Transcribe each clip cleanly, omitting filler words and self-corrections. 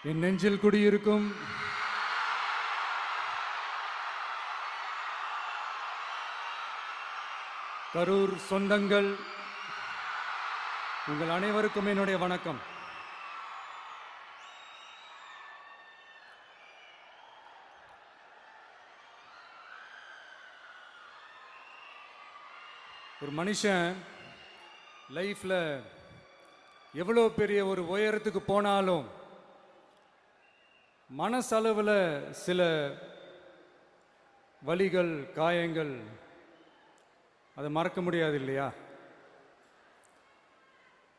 என் நெஞ்சில் குடியிருக்கும் கரூர் சொந்தங்கள், உங்கள் அனைவருக்கும் என்னுடைய வணக்கம். ஒரு மனுஷன் லைஃப்ல எவ்வளோ பெரிய ஒரு உயரத்துக்கு போனாலும் மனசளவில் சில வலிகள், காயங்கள் அதை மறக்க முடியாது இல்லையா?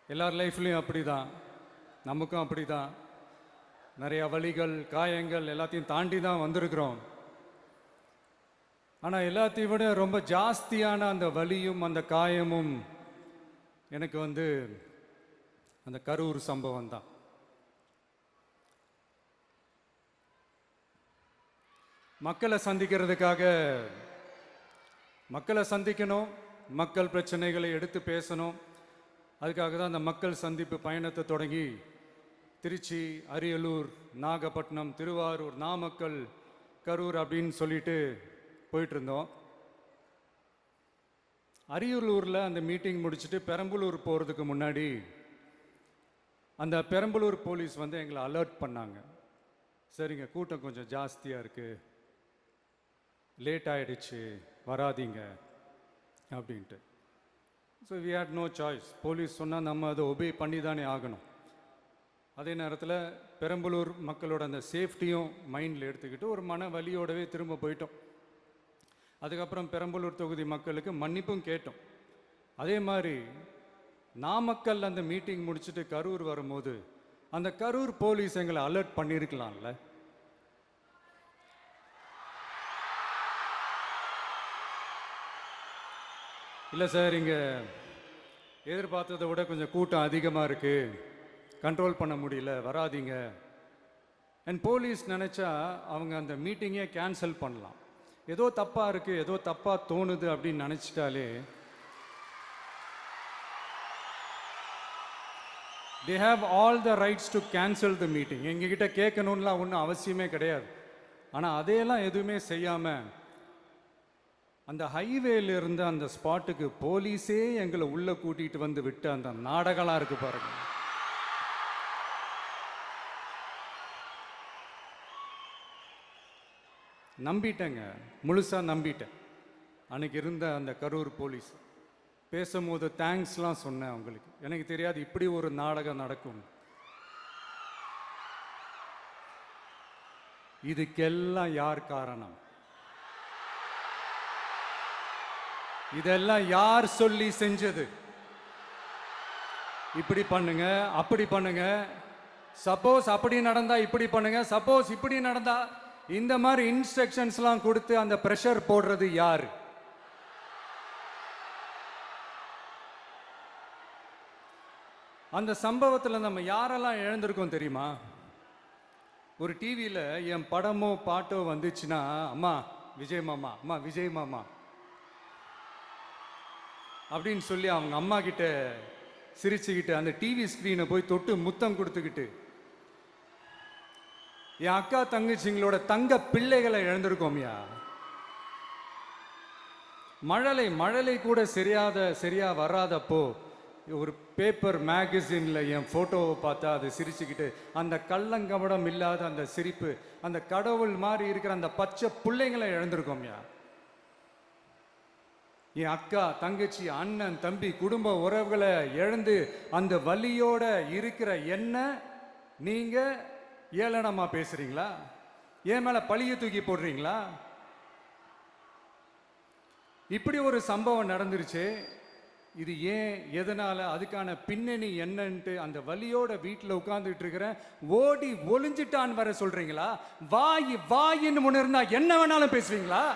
எல்லார் லைஃப்லையும் அப்படி தான், நமக்கும் அப்படி தான். நிறையா வலிகள், காயங்கள் எல்லாத்தையும் தாண்டி தான் வந்திருக்கிறோம். ஆனால் எல்லாத்தையும் விட ரொம்ப ஜாஸ்தியான அந்த வலியும் அந்த காயமும் எனக்கு அந்த கரூர் சம்பவம் தான். மக்களை சந்திக்கணும், மக்கள் பிரச்சனைகளை எடுத்து பேசணும். அதுக்காக தான் அந்த மக்கள் சந்திப்பு பயணத்தை தொடங்கி திருச்சி, அரியலூர், நாகப்பட்டினம், திருவாரூர், நாமக்கல், கரூர் அப்படின்னு சொல்லிட்டு போயிட்டு இருந்தோம். அரியலூரில் அந்த மீட்டிங் முடிச்சுட்டு பெரம்பலூர் போகிறதுக்கு முன்னாடி அந்த பெரம்பலூர் போலீஸ் எங்களை அலர்ட் பண்ணாங்க. சரிங்க, கூட்டம் கொஞ்சம் ஜாஸ்தியாக இருக்குது, லேட் ஆகிடுச்சு, வராதிங்க அப்படின்ட்டு. So we had no choice. Police சொன்னால் நம்ம அதை ஒபே பண்ணி தானே ஆகணும். அதே நேரத்தில் பெரம்பலூர் மக்களோட அந்த சேஃப்டியும் மைண்டில் எடுத்துக்கிட்டு ஒரு மன வலியோடவே திரும்ப போயிட்டோம். அதுக்கப்புறம் பெரம்பலூர் தொகுதி மக்களுக்கு மன்னிப்பும் கேட்டோம். அதே மாதிரி நாமக்கல் அந்த மீட்டிங் முடிச்சுட்டு கரூர் வரும்போது அந்த கரூர் போலீஸ் எங்களை அலர்ட் பண்ணியிருக்கலாம்ல. இல்லை சார், இங்கே எதிர்பார்த்ததை விட கொஞ்சம் கூட்டம் அதிகமாக இருக்குது, கண்ட்ரோல் பண்ண முடியல, வராதிங்க. அண்ட் போலீஸ் நினச்சா அவங்க அந்த மீட்டிங்கே கேன்சல் பண்ணலாம். ஏதோ தப்பாக இருக்குது, ஏதோ தப்பாக தோணுது அப்படின்னு நினச்சிட்டாலே they have all the rights to cancel the meeting. எங்ககிட்ட கேட்கணும்லாம் ஒன்றும் அவசியமே கிடையாது. ஆனால் அதையெல்லாம் எதுவுமே செய்யாமல் அந்த ஹைவேல இருந்த அந்த ஸ்பாட்டுக்கு போலீஸே எங்களை உள்ளே கூட்டிகிட்டு வந்து விட்டு அந்த நாடகம்லாம் இருக்கு பாருங்க. நம்பிட்டேங்க, முழுசாக நம்பிட்டேன். அன்னைக்கு இருந்த அந்த கரூர் போலீஸ் பேசும்போது தேங்க்ஸ்லாம் சொன்னேன் அவங்களுக்கு. எனக்கு தெரியாது இப்படி ஒரு நாடகம் நடக்கும். இதுக்கெல்லாம் யார் காரணம்? இதெல்லாம் யார் சொல்லி செஞ்சது? இப்படி பண்ணுங்க, அப்படி பண்ணுங்க, சப்போஸ் அப்படி நடந்தா இப்படி பண்ணுங்க, சப்போஸ் இப்படி நடந்தா இந்த மாதிரி இன்ஸ்ட்ரக்ஷன்ஸ்லாம் கொடுத்து அந்த பிரஷர் போடுறது யாரு? அந்த சம்பவத்தில் நம்ம யாரெல்லாம் இழந்திருக்கோம் தெரியுமா? ஒரு டிவியில் என் படமோ பாட்டோ வந்துச்சுன்னா, அம்மா விஜய் மாமா, அம்மா விஜய் மாமா அப்படின்னு சொல்லி அவங்க அம்மா கிட்ட சிரிச்சுக்கிட்டு அந்த டிவி ஸ்க்ரீனை போய் தொட்டு முத்தம் கொடுத்துக்கிட்டு என் அக்கா தங்கச்சிங்களோட தங்க பிள்ளைகளை இழந்திருக்கோம்யா. மழலை கூட சரியா வராதப்போ ஒரு பேப்பர் மேகசின்ல என் போட்டோவை பார்த்தா அதை சிரிச்சுக்கிட்டு அந்த கள்ளங்கபடம் இல்லாத அந்த சிரிப்பு, அந்த கடவுள் மாதிரி இருக்கிற அந்த பச்சை பிள்ளைங்களை இழந்திருக்கோம்யா. என் அக்கா தங்கச்சி, அண்ணன், தம்பி, குடும்ப உறவுகளை இழந்து அந்த வலியோட இருக்கிற என்ன நீங்க ஏளனமா பேசுறீங்களா? என் மேல பழிய தூக்கி போடுறீங்களா? இப்படி ஒரு சம்பவம் நடந்துருச்சு. இது ஏன், எதனால, அதுக்கான பின்னணி என்னன்ட்டு அந்த வலியோட வீட்டில் உட்கார்ந்துட்டு இருக்கிற ஓடி ஒளிஞ்சிட்டான்னு வர சொல்றீங்களா? வாயின்னு முன்ன இருந்தா என்ன வேணாலும் பேசுவீங்களா?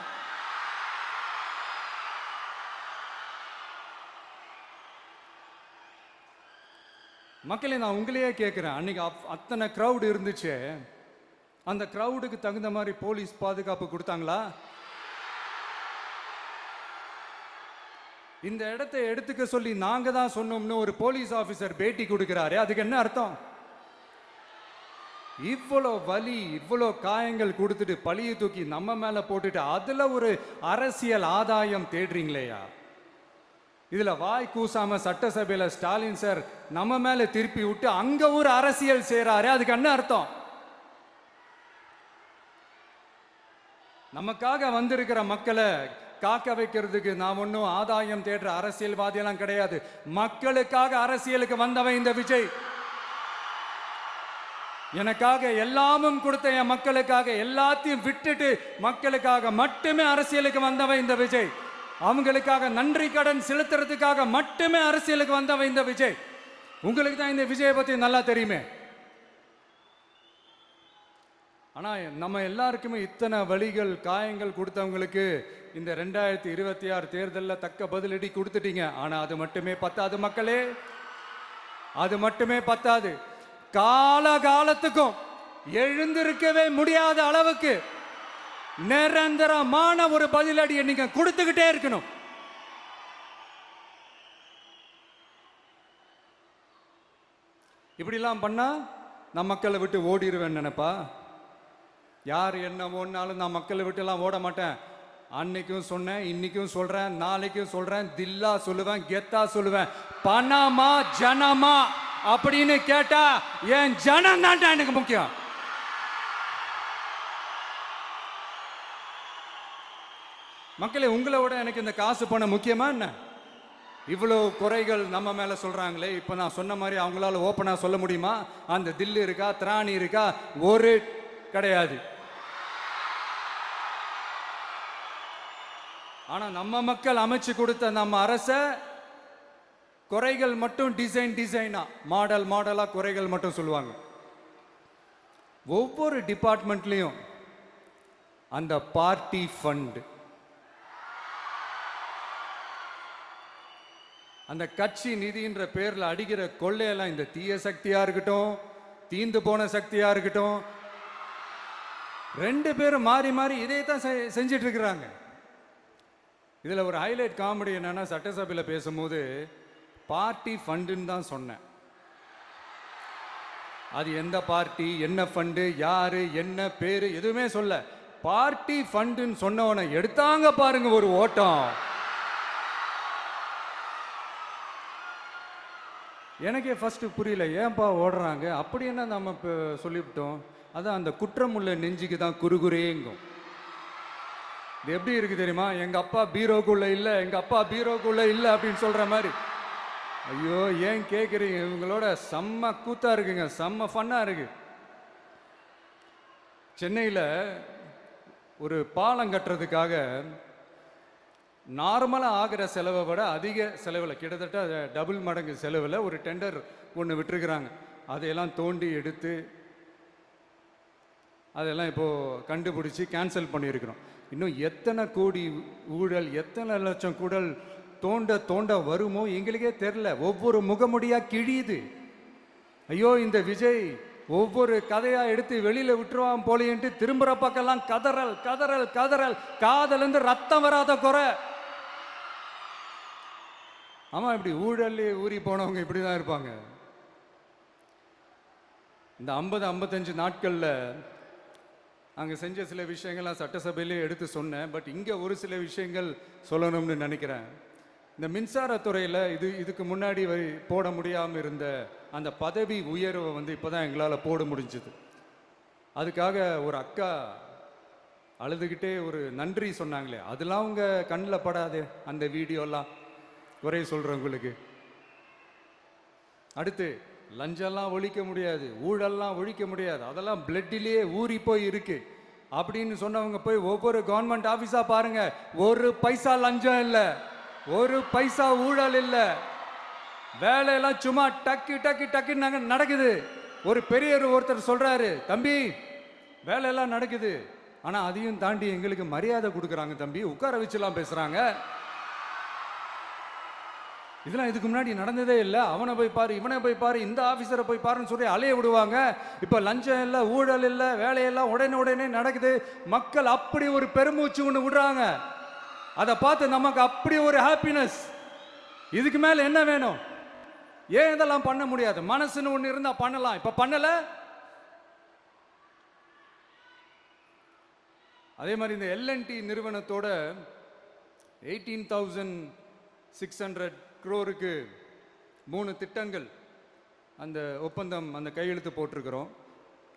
மக்களே, நான் உங்களையே கேட்குறேன், அன்னைக்கு அத்தனை க்ரௌடு இருந்துச்சு, அந்த க்ரௌடுக்கு தகுந்த மாதிரி போலீஸ் பாதுகாப்பு கொடுத்தாங்களா? இந்த இடத்தை எடுத்துக்க சொல்லி நாங்க தான் சொன்னோம்னு ஒரு போலீஸ் ஆபீசர் பேட்டி கொடுக்கிறாரு. அதுக்கு என்ன அர்த்தம்? இவ்வளோ வலி, இவ்வளோ காயங்கள் கொடுத்துட்டு பழிய தூக்கி நம்ம மேல போட்டுட்டு அதுல ஒரு அரசியல் ஆதாயம் தேடுறீங்களேயா? இதுல வாய் கூசாம சட்டசபையில ஸ்டாலின் சார் நம்ம மேல திருப்பி விட்டு அங்க ஒரு அரசியல் செய்றாரு. அதுக்கு என்ன அர்த்தம்? நமக்காக வந்திருக்கிற மக்களை காக்க வைக்கிறதுக்கு நான் ஒன்றும் ஆதாயம் தேடுற அரசியல்வாதியெல்லாம் கிடையாது. மக்களுக்காக அரசியலுக்கு வந்தவன் இந்த விஜய். எனக்காக எல்லாமும் கொடுத்த என் மக்களுக்காக எல்லாத்தையும் விட்டுட்டு மக்களுக்காக மட்டுமே அரசியலுக்கு வந்தவன் இந்த விஜய். அவங்களுக்காக நன்றி கடன் செலுத்துறதுக்காக மட்டுமே அரசியலுக்கு வந்தவன் இந்த விஜய். உங்களுக்கு தான் இந்த விஜயை பத்தி நல்லா தெரியுமே. ஆனா நம்ம எல்லாருக்குமே இத்தனை வலிகள் காயங்கள் கொடுத்தவங்களுக்கு இந்த 2026 தேர்தலில் தக்க பதிலடி கொடுத்துட்டீங்க. ஆனா அது மட்டுமே பத்தாது மக்களே, அது மட்டுமே பத்தாது. காலகாலத்துக்கும் எழுந்திருக்கவே முடியாத அளவுக்கு நிரந்தரமான ஒரு பதிலடியை நீங்க கொடுத்துக்கிட்டே இருக்கணும். இப்படிலாம் பண்ணா நான் மக்களை விட்டு ஓடிடுவேன் நினைப்பா? யார் என்ன ஓடினாலும் நான் மக்களை விட்டு எல்லாம் ஓட மாட்டேன். அன்னைக்கும் சொன்னேன், இன்னைக்கும் சொல்றேன், நாளைக்கும் சொல்றேன், தில்லா சொல்லுவேன், கெத்தா சொல்லுவேன். பணமா ஜனமா அப்படின்னு கேட்டா என் ஜனம் தான் எனக்கு முக்கியம். மக்களே, உங்களை விட எனக்கு இந்த காசு பணம் முக்கியமா என்ன? இவ்வளோ குறைகள் நம்ம மேல சொல்றாங்களே, இப்ப நான் சொன்ன மாதிரி அவங்களால ஓப்பனா சொல்ல முடியுமா? அந்த தில்லு இருக்கா, திராணி இருக்கா? ஒரு கிடையாது. ஆனா நம்ம மக்கள் அமைச்சு கொடுத்த நம்ம அரச குறைகள் மட்டும் டிசைனா மாடல் மாடலா குறைகள் மட்டும் சொல்லுவாங்க. ஒவ்வொரு டிபார்ட்மெண்ட்லயும் அந்த பார்ட்டி ஃபண்ட், அந்த கட்சி நிதின்ற பேர்ல அடிக்கிற கொள்ளையெல்லாம் இந்த தீய சக்தியா இருக்கட்டும், தீந்து போன சக்தியா இருக்கட்டும், ரெண்டு பேரும் மாறி மாறி இதே தான் செஞ்சிட்டு இருக்கிறாங்க. இதுல ஒரு ஹைலைட் காமெடி என்னன்னா, சட்டசபையில் பேசும்போது பார்ட்டி ஃபண்டுன்னு தான் சொன்னேன். அது எந்த பார்ட்டி, என்ன ஃபண்டு, யாரு, என்ன பேரு எதுவுமே சொல்ல. பார்ட்டி ஃபண்டுன்னு சொன்னவனை எடுத்தாங்க பாருங்க ஒரு ஓட்டம். எனக்கே ஃபர்ஸ்ட் புரியல, ஏன்பா ஓடுறாங்க? அப்படி என்ன நம்ம இப்போ சொல்லிவிட்டோம்? அதான் அந்த குற்றம் உள்ள நெஞ்சுக்கு தான் குறுகுறேங்கும். இது எப்படி இருக்கு தெரியுமா? எங்க அப்பா பீரோக்குள்ள இல்லை, எங்க அப்பா பீரோக்குள்ள இல்லை அப்படின்னு சொல்ற மாதிரி. ஐயோ, ஏன் கேட்குறீங்க? இவங்களோட செம்ம கூத்தா இருக்குங்க, செம்ம ஃபன்னா இருக்கு. சென்னையில் ஒரு பாலம் கட்டுறதுக்காக நார்மலாக ஆகிற செலவை விட அதிக செலவில், கிட்டத்தட்ட டபுள் மடங்கு செலவில் ஒரு டெண்டர் ஒன்று விட்டுருக்குறாங்க. அதையெல்லாம் தோண்டி எடுத்து அதெல்லாம் இப்போது கண்டுபிடிச்சி கேன்சல் பண்ணியிருக்கிறோம். இன்னும் எத்தனை கோடி ஊழல், எத்தனை லட்சம் கூடல் தோண்ட தோண்ட வருமோ எங்களுக்கே தெரில. ஒவ்வொரு முகமுடியாக கிழியுது. ஐயோ, இந்த விஜய் ஒவ்வொரு கதையா எடுத்து வெளியில விட்டுருவான் போலேன்ட்டு திரும்புற பக்கம்லாம் கதறல் கதறல் கதறல். காதலேருந்து ரத்தம் வராத குறை. ஆமா, இப்படி ஊழல் ஊறி போனவங்க இப்படிதான் இருப்பாங்க. இந்த 50-55 நாட்கள்ல அங்க செஞ்ச சில விஷயங்கள் சட்டசபையிலே எடுத்து சொன்னேன். பட் இங்க ஒரு சில விஷயங்கள் சொல்லணும்னு நினைக்கிறேன். இந்த மின்சாரத்துறையில் இதுக்கு முன்னாடி போட முடியாமல் இருந்த அந்த பதவி உயர்வை இப்போதான் எங்களால் போட முடிஞ்சுது. அதுக்காக ஒரு அக்கா அழுதுகிட்டே ஒரு நன்றி சொன்னாங்களே, அதெல்லாம் உங்க கண்ணில் படாது அந்த வீடியோலாம் குறை சொல்றவங்களுக்கு. அடுத்து லஞ்சம்லாம் ஒழிக்க முடியாது, ஊழல்லாம் ஒழிக்க முடியாது, அதெல்லாம் பிளட்டிலேயே ஊறி போய் இருக்கு அப்படின்னு சொன்னவங்க போய் ஒவ்வொரு கவர்மெண்ட் ஆஃபீஸா பாருங்க. ஒரு பைசா லஞ்சம் இல்லை, ஒரு பைசா ஊழல் இல்லை. வேலையெல்லாம் சும்மா டக்கு டக்கு டக்குன்னு நடக்குது. ஒரு பெரியவர் ஒருத்தர் சொல்றாரு, தம்பி வேலையெல்லாம் நடக்குது, ஆனா அதையும் தாண்டி எங்களுக்கு மரியாதை கொடுக்குறாங்க தம்பி, உட்கார வச்சுலாம் பேசுறாங்க. இதெல்லாம் இதுக்கு முன்னாடி நடந்ததே இல்லை. அவனை போய் பாரு, இவனை போய் பாரு, இந்த ஆபீசரை போய் பாருன்னு சொல்லி அலைய விடுவாங்க. இப்ப லஞ்சம் இல்லை, ஊழல் இல்லை, வேலையெல்லாம் உடனே நடக்குது. மக்கள் அப்படி ஒரு பெருமூச்சு ஒன்று விடுறாங்க. அதை பார்த்து நமக்கு அப்படி ஒரு ஹாப்பினஸ். இதுக்கு மேல என்ன வேணும்? ஏன் இதெல்லாம் பண்ண முடியாது? மனசுன்னு ஒன்று இருந்தா பண்ணலாம். இப்ப பண்ணல, அதே மாதிரி இந்த எல்என்டி நிறுவனத்தோட 18,600 crore-க்கு 3 திட்டங்கள் அந்த ஒப்பந்தம் அந்த கையெழுத்து போட்டிருக்கிறோம்.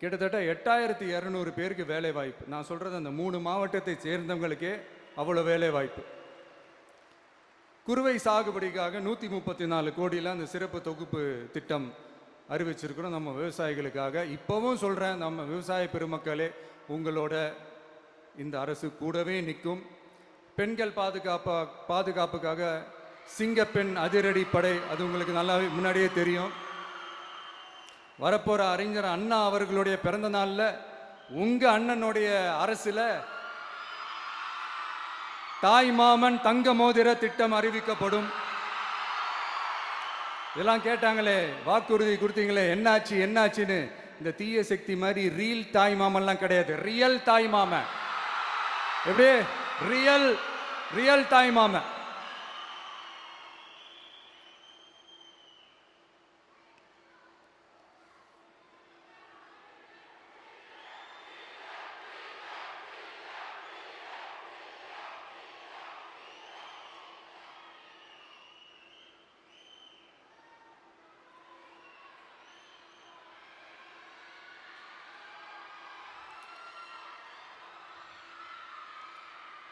கிட்டத்தட்ட 8,200 பேருக்கு வேலை வாய்ப்பு. நான் சொல்கிறது அந்த 3 மாவட்டத்தை சேர்ந்தவங்களுக்கே அவ்வளோ வேலை வாய்ப்பு. குறுவை சாகுபடிக்காக 134 கோடியில் அந்த சிறப்பு தொகுப்பு திட்டம் அறிவிச்சிருக்கிறோம் நம்ம விவசாயிகளுக்காக. இப்போவும் சொல்கிறேன், நம்ம விவசாய பெருமக்களே, உங்களோட இந்த அரசு கூடவே நிற்கும். பெண்கள் பாதுகாப்புக்காக சிங்கப்பெண் அதிரடி படை, அது உங்களுக்கு நல்லா முன்னாடியே தெரியும். வரப்போகிற அறிஞர் அண்ணா அவர்களுடைய பிறந்த நாளில் உங்கள் அண்ணனுடைய அரசில் தாய் மாமன் தங்க மோதிர திட்டம் அறிவிக்கப்படும். இதெல்லாம் கேட்டாங்களே, வாக்குறுதி கொடுத்தீங்களே, என்னாச்சு என்னாச்சுன்னு. இந்த தீய சக்தி மாதிரி ரியல் தாய் மாமன்லாம் கிடையாது, ரியல் தாய் மாமன். எப்படி ரியல் தாய் மாமன்.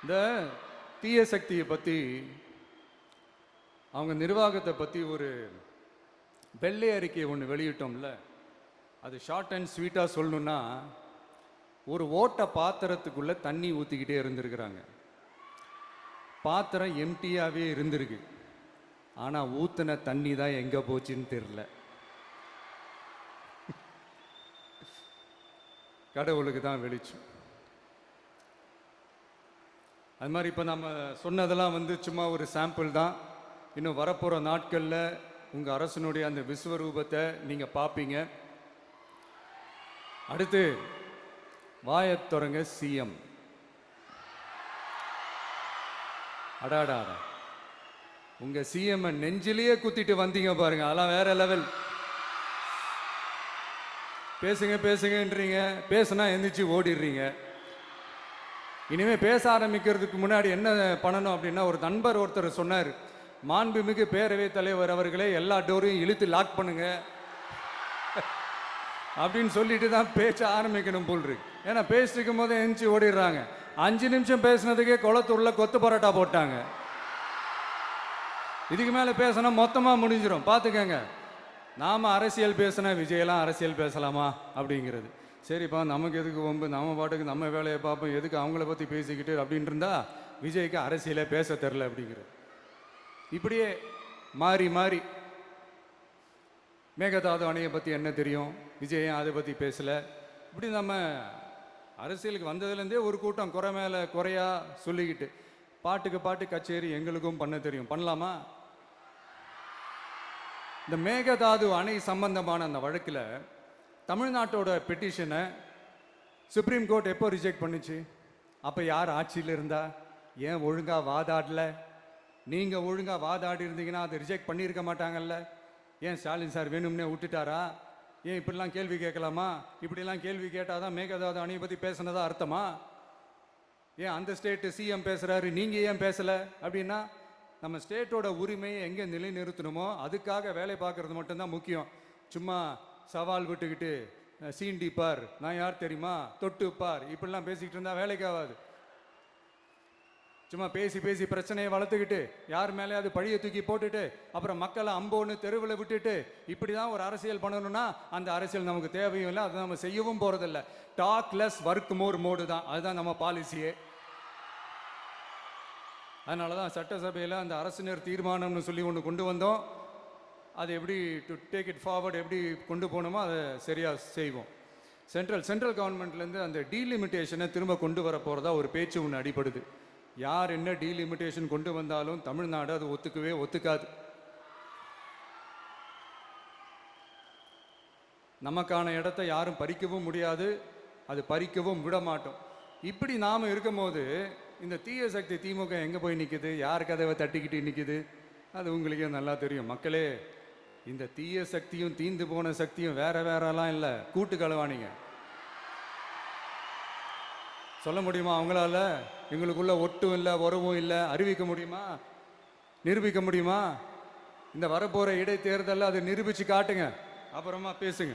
இந்த தீய சக்தியை பற்றி, அவங்க நிர்வாகத்தை பற்றி ஒரு வெள்ளை அறிக்கை ஒன்று வெளியிட்டோம்ல, அது ஷார்ட் அண்ட் ஸ்வீட்டாக சொல்லணுன்னா, ஒரு ஓட்ட பாத்திரத்துக்குள்ளே தண்ணி ஊற்றிக்கிட்டே இருந்திருக்கிறாங்க. பாத்திரம் எம்டியாகவே இருந்திருக்கு, ஆனால் ஊற்றின தண்ணி தான் எங்கே போச்சுன்னு தெரில. கடவுளுக்கு தான் வெளிச்சம். அது மாதிரி இப்போ நம்ம சொன்னதெல்லாம் சும்மா ஒரு சாம்பிள் தான். இன்னும் வரப்போகிற நாட்களில் உங்கள் அரசனுடைய அந்த விஸ்வரூபத்தை நீங்கள் பார்ப்பீங்க. அடுத்து வாயத்துறங்க சிஎம். அடாடா, உங்கள் சிஎம் நெஞ்சிலேயே குத்திட்டு வந்தீங்க பாருங்க, அதெல்லாம் வேற லெவல். பேசுங்க பேசுங்கன்றீங்க, பேசுனா எந்திரிச்சு ஓடிடுறீங்க. இனிமேல் பேச ஆரம்பிக்கிறதுக்கு முன்னாடி என்ன பண்ணணும் அப்படின்னா, ஒரு நண்பர் ஒருத்தர் சொன்னார், மாண்புமிகு பேரவைத் தலைவர் அவர்களே, எல்லா டோரையும் இழுத்து லாக் பண்ணுங்க அப்படின்னு சொல்லிட்டு தான் பேச ஆரம்பிக்கணும் போல் இருக்கு. ஏன்னா பேசிருக்கும் போது எந்திரிச்சு ஓடிடுறாங்க. 5 நிமிஷம் பேசுனதுக்கே குளத்தூரில் கொத்து பரோட்டா போட்டாங்க. இதுக்கு மேலே பேசினா மொத்தமாக முடிஞ்சிடும், பார்த்துக்கங்க. நாம் அரசியல் பேசினா விஜயெல்லாம் அரசியல் பேசலாமா அப்படிங்கிறது. சரிப்பா, நமக்கு எதுக்கு வம்பு, நம்ம பாட்டுக்கு நம்ம வேலையை பார்ப்போம், எதுக்கு அவங்கள பற்றி பேசிக்கிட்டு அப்படின்னு இருந்தால் விஜய்க்கு அரசியலே பேச தெரில அப்படிங்கிறது. இப்படியே மாறி மாறி மேகதாது அணையை பற்றி என்ன தெரியும், விஜய் அதை பற்றி பேசலை. இப்படி நம்ம அரசியலுக்கு வந்ததுலேருந்தே ஒரு கூட்டம் குறை மேலே குறையா சொல்லிக்கிட்டு, பாட்டுக்கு பாட்டு கச்சேரி எங்களுக்கும் பண்ண தெரியும், பண்ணலாமா? இந்த மேகதாது அணை சம்பந்தமான அந்த வழக்கில் தமிழ்நாட்டோட பெட்டிஷனை சுப்ரீம் கோர்ட் எப்போ ரிஜெக்ட் பண்ணுச்சு? அப்போ யார் ஆட்சியில் இருந்தா? ஏன் ஒழுங்காக வாதாடல? நீங்கள் ஒழுங்காக வாதாடி இருந்தீங்கன்னா அதை ரிஜெக்ட் பண்ணியிருக்க மாட்டாங்கல்ல. ஏன் ஸ்டாலின் சார் வேணும்னே விட்டுட்டாரா? ஏன் இப்படிலாம் கேள்வி கேட்கலாமா? இப்படிலாம் கேள்வி கேட்டால் தான் மேகதாது அணையை பற்றி பேசுனதா அர்த்தமா? ஏன் அந்த ஸ்டேட்டு சிஎம் பேசுகிறாரு, நீங்கள் ஏன் பேசலை அப்படின்னா, நம்ம ஸ்டேட்டோட உரிமையை எங்கே நிலைநிறுத்தணுமோ அதுக்காக வேலை பார்க்குறது மட்டும்தான் முக்கியம். சும்மா சவால் விட்டுக்கிட்டு சீண்டி பார், நான் யார் தெரியுமா, தொட்டு பார், இப்படிலாம் பேசிக்கிட்டு இருந்தால் வேலைக்கு ஆகாது. சும்மா பேசி பேசி பிரச்சனையை வளர்த்துக்கிட்டு யார் மேலே அது பழியை தூக்கி போட்டுட்டு அப்புறம் மக்களை அம்போன்னு தெருவில் விட்டுட்டு இப்படி தான் ஒரு அரசியல் பண்ணணும்னா அந்த அரசியல் நமக்கு தேவையும் இல்லை, அதை நம்ம செய்யவும் போகிறதில்ல. Talk less work more mode தான், அதுதான் நம்ம பாலிசியே. அதனால தான் சட்டசபையில் அந்த அரசினர் தீர்மானம்னு சொல்லி ஒன்று கொண்டு வந்தோம். அது எப்படி டு டேக் இட் ஃபார்வர்ட், எப்படி கொண்டு போகணுமோ அதை சரியாக செய்வோம். சென்ட்ரல் கவர்மெண்ட்லேருந்து அந்த டீலிமிட்டேஷனை திரும்ப கொண்டு வர போகிறதா ஒரு பேச்சு ஒன்று அடிப்படுது. யார் என்ன டீலிமிட்டேஷன் கொண்டு வந்தாலும் தமிழ்நாடு அது ஒத்துக்காது. நமக்கான இடத்தை யாரும் பறிக்கவும் முடியாது, அது பறிக்கவும் விட மாட்டோம். இப்படி நாம் இருக்கும் போது இந்த தீய சக்தி திமுக எங்கே போய் நிற்குது, யார் கதவை தட்டிக்கிட்டு நிற்குது, அது உங்களுக்கே நல்லா தெரியும். மக்களே, இந்த தீய சக்தியும் தீந்து போன சக்தியும் வேற வேறலாம் இல்லை, கூட்டு களவாணிங்க. சொல்ல முடியுமா அவங்களால? எங்களுக்குள்ள ஒட்டும் இல்லை, உறவும் இல்லை, அறிவிக்க முடியுமா? நிரூபிக்க முடியுமா? இந்த வரப்போற இடைத்தேர்தலில் அதை நிரூபிச்சு காட்டுங்க, அப்புறமா பேசுங்க.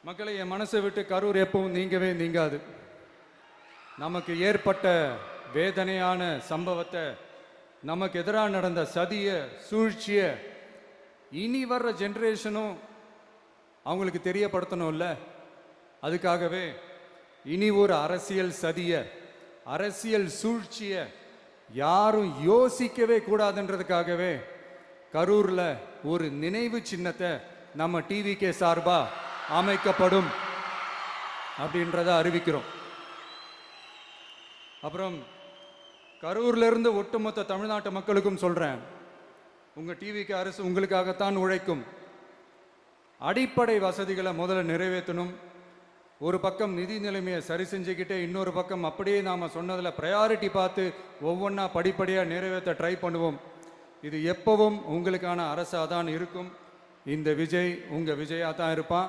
மக்களை, என் மனசை விட்டு கரூர் எப்பவும் நீங்கவே நீங்காது. நமக்கு ஏற்பட்ட வேதனையான சம்பவத்தை, நமக்கு எதிராக நடந்த சதிய சூழ்ச்சிய இனி வர்ற ஜென்ரேஷனும் அவங்களுக்கு தெரியப்படுத்தணும்ல. அதுக்காகவே இனி ஒரு அரசியல் சதிய, அரசியல் சூழ்ச்சிய யாரும் யோசிக்கவே கூடாதுன்றதுக்காகவே கரூர்ல ஒரு நினைவு சின்னத்தை நம்ம டிவிகே சார்பா அமைக்கப்படும் அப்படின்றத அறிவிக்கிறோம். அப்புறம் கரூர்ல இருந்து ஒட்டுமொத்த தமிழ்நாட்டு மக்களுக்கும் சொல்றேன், உங்க டிவிகே அரசு உங்களுக்காகத்தான் உழைக்கும். அடிப்படை வசதிகளை முதல்ல நிறைவேற்றணும். ஒரு பக்கம் நிதி நிலைமையை சரி செஞ்சுக்கிட்டே, இன்னொரு பக்கம் அப்படியே நாம் சொன்னதில் ப்ரையாரிட்டி பார்த்து ஒவ்வொன்றா படிப்படியாக நிறைவேற்ற ட்ரை பண்ணுவோம். இது எப்பவும் உங்களுக்கான அரசாக தான் இருக்கும். இந்த விஜய் உங்கள் விஜயாக தான் இருப்பான்.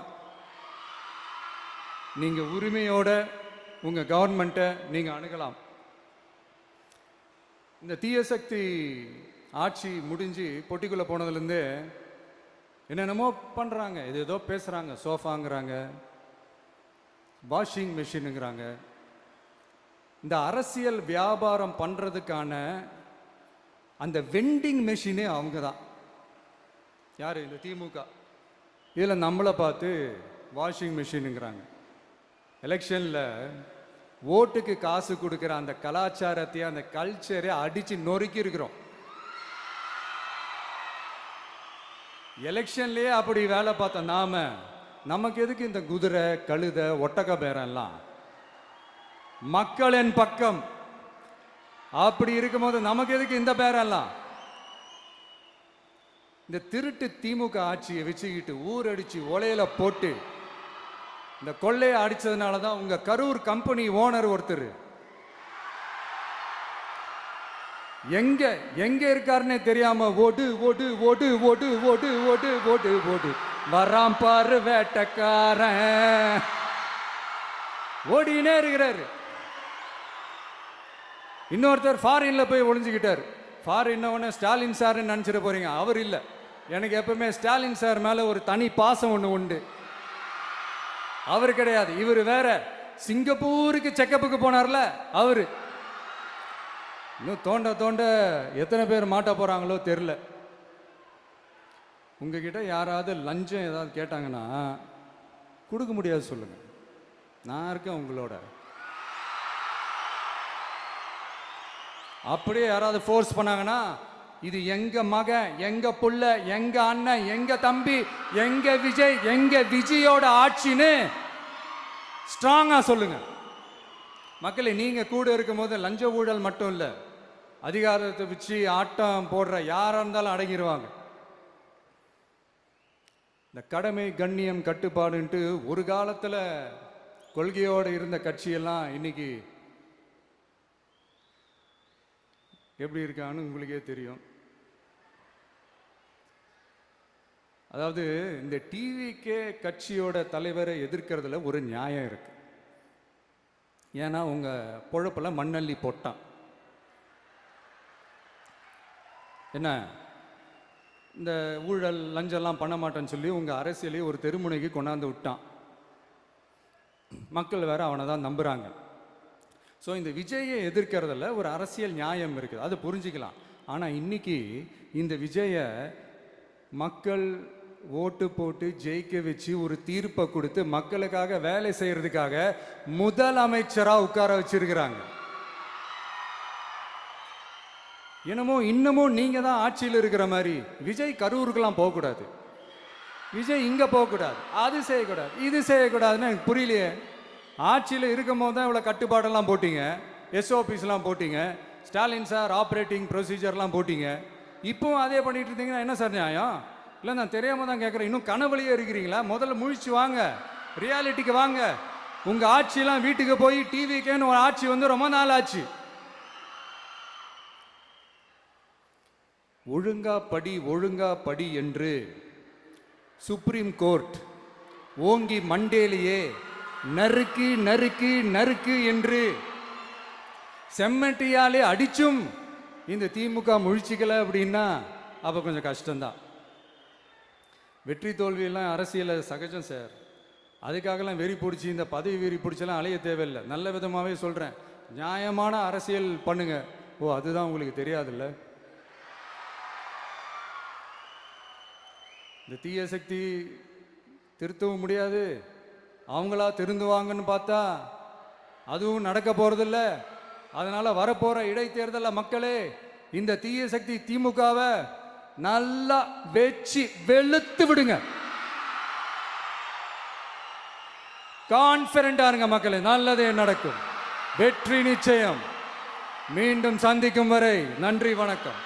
நீங்கள் உரிமையோட உங்கள் கவர்மெண்ட்டை நீங்கள் அணுகலாம். இந்த தீய சக்தி ஆட்சி முடிஞ்சு பொட்டிக்குள்ளே போனதுலேருந்தே என்னென்னமோ பண்ணுறாங்க, இது ஏதோ பேசுகிறாங்க, சோஃபாங்கிறாங்க, வாஷிங் மிஷினுங்கிறாங்க. இந்த அரசியல் வியாபாரம் பண்ணுறதுக்கான அந்த வெண்டிங் மெஷினே அவங்க தான். யார்? இந்த திமுக. இதில் நம்மளை பார்த்து வாஷிங் மிஷினுங்கிறாங்க. எலெக்ஷனில் ஓட்டுக்கு காசு கொடுக்குற அந்த கலாச்சாரத்தையே, அந்த கல்ச்சரை அடித்து நொறுக்கி இருக்கிறோம். எலெக்ஷன்லேயே அப்படி வேலை பார்த்த நமக்கு எதுக்கு இந்த குதிரை, கழுதை, ஒட்டக பேரெல்லாம்? மக்களின் பக்கம் அப்படி இருக்கும்போது நமக்கு எதுக்கு இந்த பேரெல்லாம்? இந்த திருட்டு திமுக ஆட்சியை வச்சுக்கிட்டு ஊரடிச்சு ஒலையில போட்டு இந்த கொள்ளையை அடிச்சதுனால தான் உங்க கரூர் கம்பெனி ஓனர் ஒருத்தர் எங்க எங்க இருக்காருன்னே தெரியாம ஓடு ஓடு ஓடு ஓடு ஓடு ஓடு ஓடு ஓடு வராம் பாரு வேட்டக்காரன் ஓடினே இருக்கிறாரு. இன்னொருத்தர் ஃபாரின்ல போய் ஒளிஞ்சுக்கிட்டார். ஃபாரின் ஸ்டாலின் சார் நினைச்சிட போறீங்க, அவர் இல்லை. எனக்கு எப்பவுமே ஸ்டாலின் சார் மேல ஒரு தனி பாசம் ஒன்று உண்டு. அவர் கிடையாது, இவர் வேற. சிங்கப்பூருக்கு செக்கப்புக்கு போனார்ல அவரு. இன்னும் தோண்ட தோண்ட எத்தனை பேர் மாட்ட போறாங்களோ தெரியல. உங்ககிட்ட யாராவது லஞ்சம் ஏதாவது கேட்டாங்கன்னா கொடுக்க முடியாது சொல்லுங்க, நான் இருக்கேன் உங்களோட. அப்படியே யாராவது ஃபோர்ஸ் பண்ணாங்கன்னா, இது எங்க மகன், எங்க புள்ள, எங்க அண்ணன், எங்க தம்பி, எங்க விஜய், எங்க விஜயோட ஆட்சின்னு ஸ்ட்ராங்கா சொல்லுங்க. மக்களை, நீங்க கூட இருக்கும் போது லஞ்ச ஊழல் மட்டும் இல்ல, அதிகாரத்தை வச்சு ஆட்டம் போடுற யாரா இருந்தாலும் அடங்கிடுவாங்க. இந்த கடமை, கண்ணியம், கட்டுப்பாடுன்ட்டு ஒரு காலத்துல கொள்கையோடு இருந்த கட்சியெல்லாம் இன்னைக்கு எப்படி இருக்கான்னு உங்களுக்கே தெரியும். அதாவது இந்த டிவிகே கட்சியோட தலைவரை எதிர்க்கிறதுல ஒரு நியாயம் இருக்கு. ஏன்னா உங்க பொழப்புல மண்ணள்ளி போட்டான். என்ன, இந்த ஊழல் லஞ்சம்லாம் பண்ண மாட்டேன்னு சொல்லி உங்க அரசியலையே ஒரு தெருமுனைக்கு கொண்டாந்து விட்டான். மக்கள் வேற அவனை தான் நம்புறாங்க. ஸோ இந்த விஜயை எதிர்க்கிறதுல ஒரு அரசியல் நியாயம் இருக்குது, அதை புரிஞ்சுக்கலாம். ஆனால் இன்னைக்கு இந்த விஜயை மக்கள் ஓட்டு போட்டு ஜெயிக்க வச்சு ஒரு தீர்ப்பை கொடுத்து மக்களுக்காக வேலை செய்யறதுக்காக முதலமைச்சராக உட்கார வச்சிருக்கிறாங்க. என்னமோ இன்னமும் நீங்க தான் ஆட்சியில் இருக்கிற மாதிரி. விஜய் கரூருக்கெல்லாம் போகக்கூடாது, விஜய் இங்க போகக்கூடாது, அது செய்யக்கூடாது, இது செய்யக்கூடாதுன்னு எனக்கு புரியலையே. ஆட்சியில் இருக்கும் போது தான் இவ்வளோ கட்டுப்பாடெல்லாம் போட்டீங்க, எஸ்ஓபிஸ்லாம் போட்டீங்க, ஸ்டாலின் சார் ஆப்ரேட்டிங் ப்ரொசீஜர்லாம் போட்டீங்க. இப்போவும் அதே பண்ணிட்டு இருந்தீங்கன்னா என்ன சார் நியாயம்? இல்லை, நான் தெரியாம தான் கேட்குறேன். இன்னும் கனவுலையே இருக்கிறீங்களா? முதல்ல முழிச்சு வாங்க, ரியாலிட்டிக்கு வாங்க. உங்க ஆட்சியெல்லாம் வீட்டுக்கு போய் டிவிக்கேன்னு ஒரு ஆட்சி வந்து ரொம்ப நாள் ஆச்சு. ஒழுங்கா படி என்று சுப்ரீம் கோர்ட் ஓங்கி மண்டேலியே நறுக்கு நறுக்கு நறுக்கு என்று செம்மட்டியாலே அடிச்சும் இந்த திமுக முழிச்சிக்கல அப்படின்னா அப்போ கொஞ்சம் கஷ்டம்தான். வெற்றி தோல்வியெல்லாம் அரசியல் சகஜம் சார். அதுக்காகலாம் வெறி பிடிச்சி இந்த பதவி வெறி பிடிச்செல்லாம் அலைய தேவையில்லை. நல்ல விதமாகவே சொல்கிறேன், நியாயமான அரசியல் பண்ணுங்க. ஓ, அதுதான் உங்களுக்கு தெரியாதுல்ல. இந்த தீய சக்தி திருத்தவும் முடியாது, அவங்களா திருந்துவாங்கன்னு பார்த்தா அதுவும் நடக்க போறதில்ல. அதனால வரப்போற இடைத்தேர்தலில் மக்களே இந்த தீய சக்தி திமுகவை நல்லா வெச்சு வெளுத்து விடுங்க. கான்பிடண்டா இருங்க மக்களே, நல்லதே நடக்கும், வெற்றி நிச்சயம். மீண்டும் சந்திக்கும் வரை நன்றி, வணக்கம்.